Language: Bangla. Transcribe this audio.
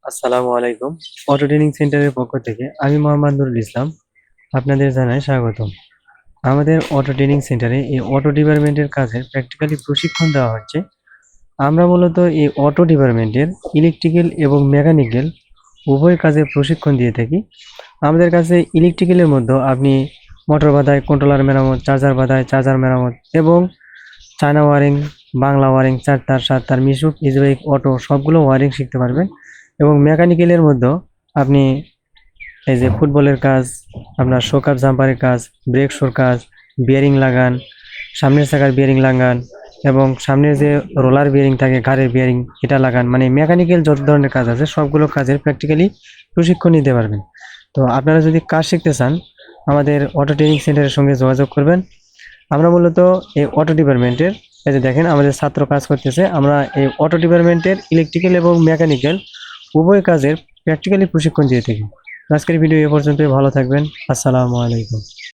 আসসালামু আলাইকুম। অটো ট্রেনিং সেন্টারের পক্ষ থেকে আমি মোহাম্মদ নুরুল ইসলাম আপনাদের জানাই স্বাগতম। আমাদের অটো ট্রেনিং সেন্টারে এই অটো ডিপার্টমেন্টের কাজের প্র্যাকটিক্যালি প্রশিক্ষণ দেওয়া হচ্ছে। আমরা মূলত এই অটো ডিপার্টমেন্টের ইলেকট্রিক্যাল এবং মেকানিক্যাল উভয় কাজের প্রশিক্ষণ দিয়ে থাকি। আমাদের কাছে ইলেকট্রিক্যালের মধ্যে আপনি মোটর বাদায় কন্ট্রোলার মেরামত, চার্জার বাদায় চার্জার মেরামত এবং চায়না ওয়ারিং, বাংলা ওয়ারিং, 4 তার 7 তার, মিশুক, ইজরাইক, অটো সবগুলো ওয়ারিং শিখতে পারবেন। এবং মেকানিক্যালের মধ্যেও আপনি এই যে ফুটবলের কাজ, আপনার শোক আপ জাম্পারের কাজ, ব্রেক শোর কাজ, বিয়ারিং লাগান, সামনের চাকার বিয়ারিং লাগান এবং সামনের যে রোলার বিয়ারিং থাকে গাড়ির বিয়ারিং এটা লাগান, মানে মেকানিক্যাল যত ধরনের কাজ আছে সবগুলো কাজের প্র্যাকটিক্যালি প্রশিক্ষণ নিতে পারবেন। তো আপনারা যদি কাজ শিখতে চান আমাদের অটো ট্রেনিং সেন্টারের সঙ্গে যোগাযোগ করবেন। আমরা মূলত এই অটো ডিপার্টমেন্টের, এই যে দেখেন আমাদের ছাত্র কাজ করতেছে, আমরা এই অটো ডিপার্টমেন্টের ইলেকট্রিক্যাল এবং মেকানিক্যাল উভয় কাজের প্র্যাকটিক্যালি প্রশিক্ষণ দিয়ে থাকি। আজকের ভিডিও এ পর্যন্তই, ভালো থাকবেন। আসসালামু আলাইকুম।